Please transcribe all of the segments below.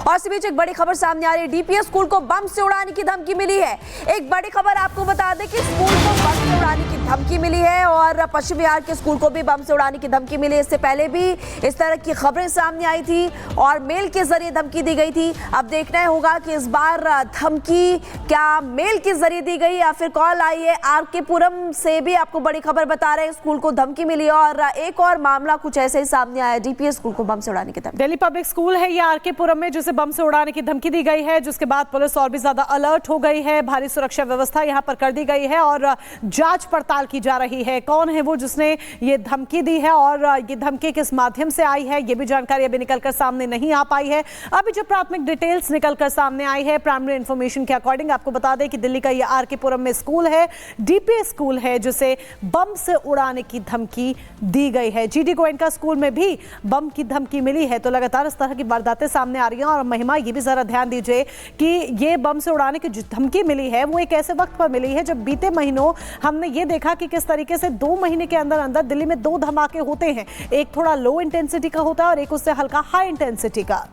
और इसी बीच एक बड़ी खबर सामने आ रही है। डीपीएस स्कूल को बम से उड़ाने की धमकी मिली है। एक बड़ी खबर आपको बता दें कि स्कूल को बम से उड़ाने की धमकी मिली है और पश्चिम बिहार के स्कूल को भी बम से उड़ाने की धमकी मिली। इससे पहले भी इस तरह की खबरें सामने आई थी और मेल के जरिए धमकी दी गई थी। अब देखना होगा कि इस बार धमकी क्या मेल के जरिए दी गई या फिर कॉल आई है। आरके पुरम से भी आपको बड़ी खबर बता रहे हैं, स्कूल को धमकी मिली और एक और मामला कुछ ऐसे ही सामने आया। डीपीएस स्कूल को बम से उड़ाने की धमकी। दिल्ली पब्लिक स्कूल है ये आरके पुरम में, जिसे बम से उड़ाने की धमकी दी गई है, जिसके बाद पुलिस और भी ज्यादा अलर्ट हो गई है। भारी सुरक्षा व्यवस्था यहां पर कर दी गई है और जांच पड़ताल की जा रही है। कौन है वो जिसने ये धमकी दी है और ये धमकी किस माध्यम से आई है, ये भी जानकारी अभी निकलकर सामने नहीं आ पाई है। अभी जो प्राथमिक डिटेल्स निकलकर सामने आई है, प्राइमरी इंफॉर्मेशन के अकॉर्डिंग आपको बता दें कि दिल्ली का ये आरके पुरम में स्कूल है, डीपीएस स्कूल है, जिसे बम से उड़ाने की धमकी दी गई है। जीडी गोयनका स्कूल में भी बम की धमकी मिली है। तो लगातार इस तरह की वारदातें सामने आ रही हैं। और महिमा, ये भी जरा ध्यान दीजिए कि ये बम से उड़ाने की जो धमकी मिली है वो एक ऐसे वक्त पर मिली है जब बीते महीनों हमने ये देखा कि किस तरीके से 2 महीने के अंदर अंदर दिल्ली में 2 धमाके होते हैं। एक थोड़ा लो इंटेंसिटी का होता है और एक उससे हल्का हाई इंटेंसिटी का।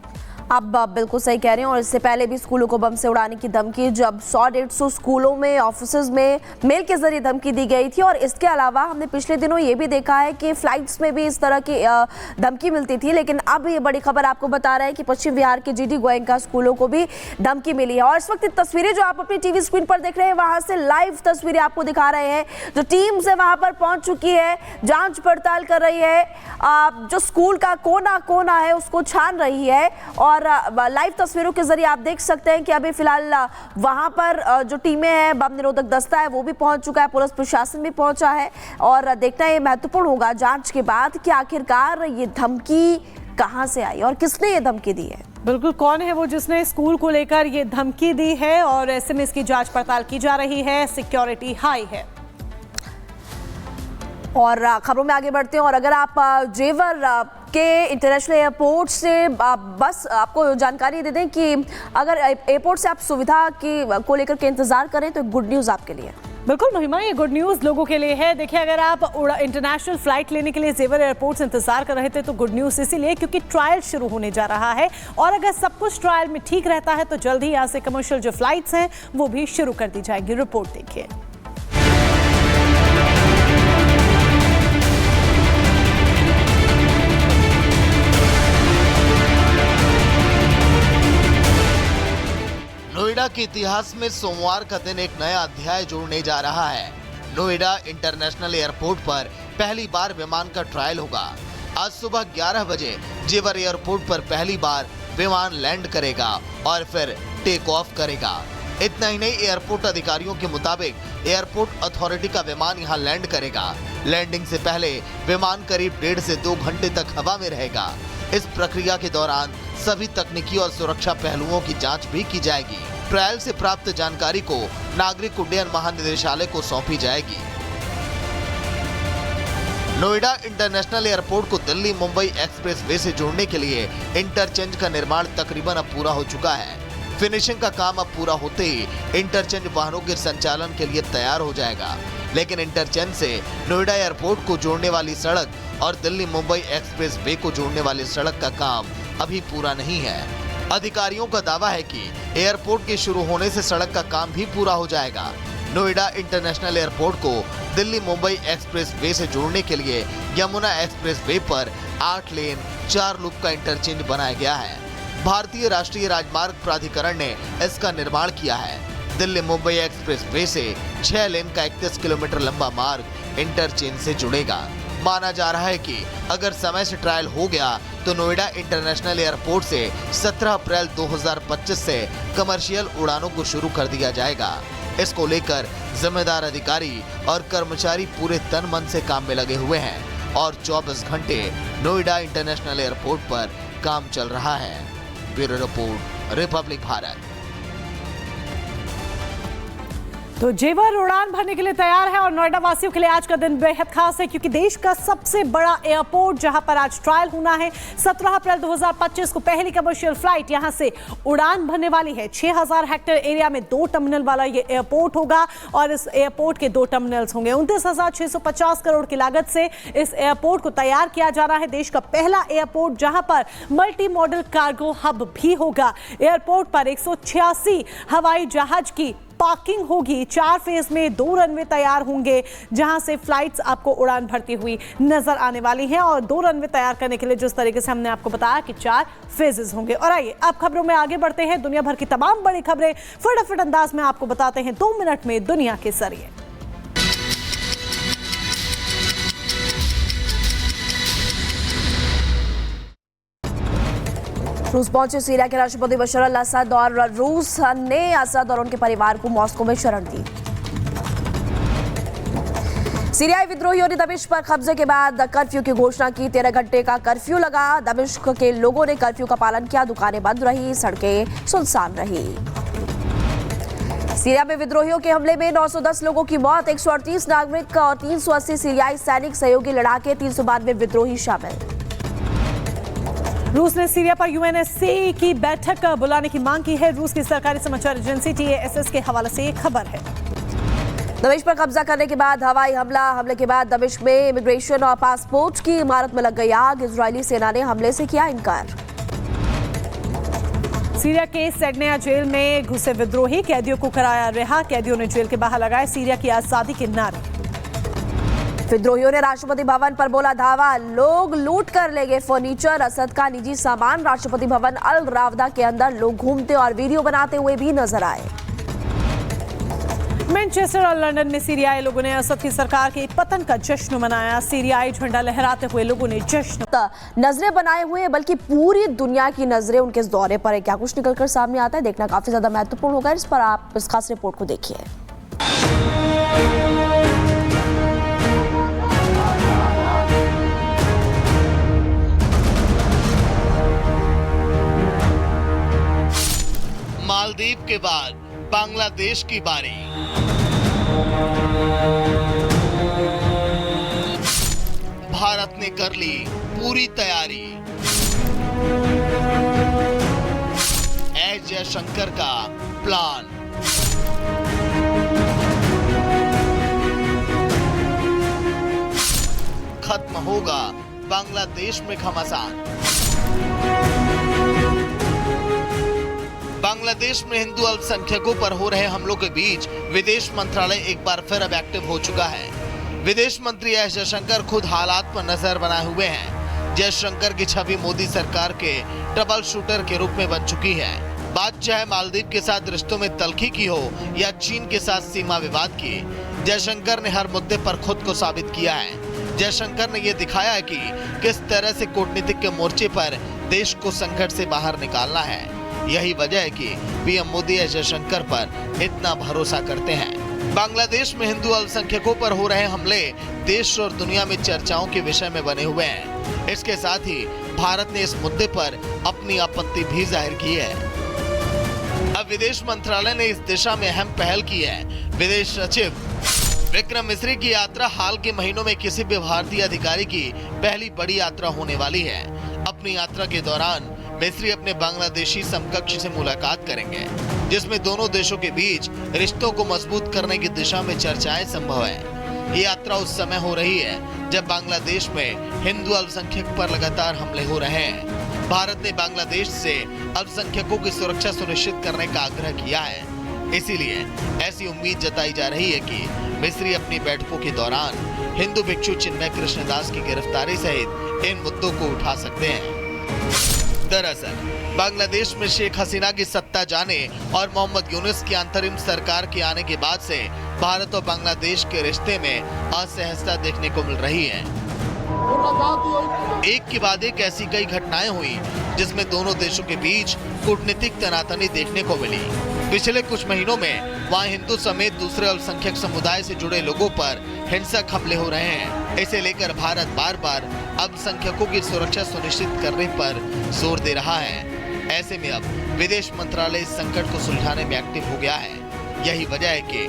आप बिल्कुल सही कह रहे हैं। और इससे पहले भी स्कूलों को बम से उड़ाने की धमकी जब 100-150 स्कूलों में, ऑफिसेज में मेल के जरिए धमकी दी गई थी। और इसके अलावा हमने पिछले दिनों ये भी देखा है कि फ्लाइट्स में भी इस तरह की धमकी मिलती थी। लेकिन अब ये बड़ी खबर आपको बता रहा है कि पश्चिम बिहार के जीडी गोयनका स्कूलों को भी धमकी मिली है। और इस वक्त तस्वीरें जो आप अपनी टीवी स्क्रीन पर देख रहे हैं, वहां से लाइव तस्वीरें आपको दिखा रहे हैं। जो टीम से वहां पर पहुंच चुकी है, जांच पड़ताल कर रही है, जो स्कूल का कोना कोना है उसको छान रही है। और लाइव तस्वीरों के जरिए आप देख सकते हैं कि अभी फिलहाल वहां पर जो टीमें हैं, बम निरोधक दस्ता है वो भी पहुंच चुका है, पुलिस प्रशासन भी पहुंचा है। और देखना ये महत्वपूर्ण होगा जांच के बाद कि आखिरकार ये धमकी कहां से आई और किसने ये धमकी दी है। बिल्कुल, कौन है वो जिसने स्कूल को लेकर ये धमकी दी है और ऐसे में इसकी जांच पड़ताल की जा रही है। सिक्योरिटी हाई है। और खबरों में आगे बढ़ते हैं। और अगर आप जेवर के इंटरनेशनल एयरपोर्ट से बस आपको जानकारी दे दें कि अगर एयरपोर्ट से आप सुविधा को लेकर के इंतजार करें तो गुड न्यूज़ आपके लिए। बिल्कुल महिमा, ये गुड न्यूज़ लोगों के लिए है। देखिए, अगर आप इंटरनेशनल फ्लाइट लेने के लिए जेवर एयरपोर्ट से इंतजार कर रहे थे तो गुड न्यूज़ इसीलिए क्योंकि ट्रायल शुरू होने जा रहा है। और अगर सब कुछ ट्रायल में ठीक रहता है तो जल्द ही यहाँ से कमर्शियल जो फ्लाइट्स हैं वो भी शुरू कर दी जाएगी। रिपोर्ट देखिए। नोएडा के इतिहास में सोमवार का दिन एक नया अध्याय जोड़ने जा रहा है। नोएडा इंटरनेशनल एयरपोर्ट पर पहली बार विमान का ट्रायल होगा। आज सुबह 11 बजे जेवर एयरपोर्ट पर पहली बार विमान लैंड करेगा और फिर टेक ऑफ करेगा। इतना ही नहीं, एयरपोर्ट अधिकारियों के मुताबिक एयरपोर्ट अथॉरिटी का विमान यहां लैंड करेगा। लैंडिंग से पहले विमान करीब 1.5 से 2 घंटे तक हवा में रहेगा। इस प्रक्रिया के दौरान सभी तकनीकी और सुरक्षा पहलुओं की जांच भी की जाएगी। ट्रायल से प्राप्त जानकारी को नागरिक उड्डयन महानिदेशालय को सौंपी जाएगी। नोएडा इंटरनेशनल एयरपोर्ट को दिल्ली मुंबई एक्सप्रेस वे से जोड़ने के लिए इंटरचेंज का निर्माण तकरीबन अब पूरा हो चुका है। फिनिशिंग का काम अब पूरा होते ही इंटरचेंज वाहनों के संचालन के लिए तैयार हो जाएगा। लेकिन इंटरचेंज से नोएडा एयरपोर्ट को जोड़ने वाली सड़क और दिल्ली मुंबई एक्सप्रेस वे को जोड़ने वाली सड़क का काम अभी पूरा नहीं है। अधिकारियों का दावा है कि एयरपोर्ट के शुरू होने से सड़क का काम भी पूरा हो जाएगा। नोएडा इंटरनेशनल एयरपोर्ट को दिल्ली मुंबई एक्सप्रेस वे से जोड़ने के लिए यमुना एक्सप्रेस वे पर 8 लेन 4 लूप का इंटरचेंज बनाया गया है। भारतीय राष्ट्रीय राजमार्ग प्राधिकरण ने इसका निर्माण किया है। दिल्ली मुंबई एक्सप्रेस वे से 6 लेन का 31 किलोमीटर लंबा मार्ग इंटरचेंज से जुड़ेगा। माना जा रहा है कि अगर समय से ट्रायल हो गया तो नोएडा इंटरनेशनल एयरपोर्ट से 17 अप्रैल 2025 से कमर्शियल उड़ानों को शुरू कर दिया जाएगा। इसको लेकर जिम्मेदार अधिकारी और कर्मचारी पूरे तन मन से काम में लगे हुए हैं और 24 घंटे नोएडा इंटरनेशनल एयरपोर्ट पर काम चल रहा है। Bureau report, Republic Bharat. तो जेवर उड़ान भरने के लिए तैयार है और नोएडा वासियों के लिए आज का दिन बेहद खास है क्योंकि देश का सबसे बड़ा एयरपोर्ट जहां पर आज ट्रायल होना है 17 अप्रैल 2025 को पहली कमर्शियल फ्लाइट यहां से उड़ान भरने वाली है। 6000 हेक्टेयर एरिया में 2 टर्मिनल वाला ये एयरपोर्ट होगा और इस एयरपोर्ट के 2 टर्मिनल्स होंगे। 29,650 करोड़ की लागत से इस एयरपोर्ट को तैयार किया जा रहा है। देश का पहला एयरपोर्ट जहां पर मल्टी मॉडल कार्गो हब भी होगा। एयरपोर्ट पर 186 हवाई जहाज की पार्किंग होगी। 4 फेज में 2 रनवे तैयार होंगे जहां से फ्लाइट्स आपको उड़ान भरती हुई नजर आने वाली हैं और 2 रनवे तैयार करने के लिए जिस तरीके से हमने आपको बताया कि 4 फेजेस होंगे। और आइए अब खबरों में आगे बढ़ते हैं। दुनिया भर की तमाम बड़ी खबरें फटाफट अंदाज में आपको बताते हैं 2 मिनट में दुनिया के जरिए। रूस पहुंचे सीरिया के राष्ट्रपति बशर अल असद और रूस ने असद और उनके परिवार को मॉस्को में शरण दी। सीरियाई विद्रोहियों ने दमिश्क पर कब्जे के बाद कर्फ्यू की घोषणा की। 13 घंटे का कर्फ्यू लगा। दमिश्क के लोगों ने कर्फ्यू का पालन किया। दुकानें बंद रही, सड़कें सुनसान रही। सीरिया में विद्रोहियों के हमले में 910 लोगों की मौत, 138 नागरिक और 380 सीरियाई सैनिक सहयोगी लड़ाके, 392 विद्रोही शामिल। रूस ने सीरिया पर यूएनएससी की बैठक बुलाने की मांग की है। रूस की सरकारी समाचार एजेंसी TASS के हवाले से एक खबर है। दमिश्क पर कब्जा करने के बाद हवाई हमले के बाद दमिश्क में इमिग्रेशन और पासपोर्ट की इमारत में लग गई आग। इजरायली सेना ने हमले से किया इनकार। सीरिया के सेडनिया जेल में घुसे विद्रोही, कैदियों को कराया रिहा। कैदियों ने जेल के बाहर लगाए सीरिया की आजादी के नारे। विद्रोहियों ने राष्ट्रपति भवन पर बोला धावा, लोग लूट कर ले गए फर्नीचर, असद का निजी सामान। राष्ट्रपति भवन अल रावदा के अंदर लोग घूमते और वीडियो बनाते हुए भी नजर आए। मैनचेस्टर और लंदन में सीरियाई लोगों ने असद की सरकार के पतन का जश्न मनाया। सीरियाई झंडा लहराते हुए लोगों ने जश्न नजरें बनाए हुए, बल्कि पूरी दुनिया की नजरें उनके इस दौरे पर है। क्या कुछ निकलकर सामने आता है, देखना काफी ज्यादा महत्वपूर्ण होगा। इस पर आप इस खास रिपोर्ट को देखिए। मालदीव के बाद बांग्लादेश की बारी। भारत ने कर ली पूरी तैयारी। एस जयशंकर का प्लान। खत्म होगा बांग्लादेश में घमासान। बांग्लादेश में हिंदू अल्पसंख्यकों पर हो रहे हमलों के बीच विदेश मंत्रालय एक बार फिर अब एक्टिव हो चुका है। विदेश मंत्री एस जयशंकर खुद हालात पर नजर बनाए हुए हैं। जयशंकर की छवि मोदी सरकार के ट्रबल शूटर के रूप में बन चुकी है। बात चाहे मालदीव के साथ रिश्तों में तल्खी की हो या चीन के साथ सीमा विवाद की, जयशंकर ने हर मुद्दे पर खुद को साबित किया है। जयशंकर ने यह दिखाया है कि किस तरह से कूटनीतिक के मोर्चे पर देश को संकट से बाहर निकालना है। यही वजह है कि पीएम मोदी एस जयशंकर पर इतना भरोसा करते हैं। बांग्लादेश में हिंदू अल्पसंख्यकों पर हो रहे हमले देश और दुनिया में चर्चाओं के विषय में बने हुए हैं। इसके साथ ही भारत ने इस मुद्दे पर अपनी आपत्ति भी जाहिर की है। अब विदेश मंत्रालय ने इस दिशा में अहम पहल की है। विदेश सचिव विक्रम मिस्री की यात्रा हाल के महीनों में किसी भी भारतीय अधिकारी की पहली बड़ी यात्रा होने वाली है। अपनी यात्रा के दौरान मिस्री अपने बांग्लादेशी समकक्ष से मुलाकात करेंगे, जिसमें दोनों देशों के बीच रिश्तों को मजबूत करने की दिशा में चर्चाएं संभव है। ये यात्रा उस समय हो रही है जब बांग्लादेश में हिंदू अल्पसंख्यक पर लगातार हमले हो रहे हैं। भारत ने बांग्लादेश से अल्पसंख्यकों की सुरक्षा सुनिश्चित करने का आग्रह किया है। इसीलिए ऐसी उम्मीद जताई जा रही है कि मिस्री अपनी बैठकों के दौरान हिंदू भिक्षु चिन्मय कृष्णदास की गिरफ्तारी सहित इन मुद्दों को उठा सकते हैं। दरअसल बांग्लादेश में शेख हसीना की सत्ता जाने और मोहम्मद यूनुस की अंतरिम सरकार के आने के बाद से भारत और बांग्लादेश के रिश्ते में असहजता देखने को मिल रही है। एक के बाद एक ऐसी कई घटनाएं हुई जिसमें दोनों देशों के बीच कूटनीतिक तनातनी देखने को मिली। पिछले कुछ महीनों में वहां हिंदू समेत दूसरे अल्पसंख्यक समुदाय से जुड़े लोगों पर हिंसक हमले हो रहे हैं। इसे लेकर भारत बार बार अल्पसंख्यकों की सुरक्षा सुनिश्चित करने पर जोर दे रहा है। ऐसे में अब विदेश मंत्रालय इस संकट को सुलझाने में एक्टिव हो गया है। यही वजह है कि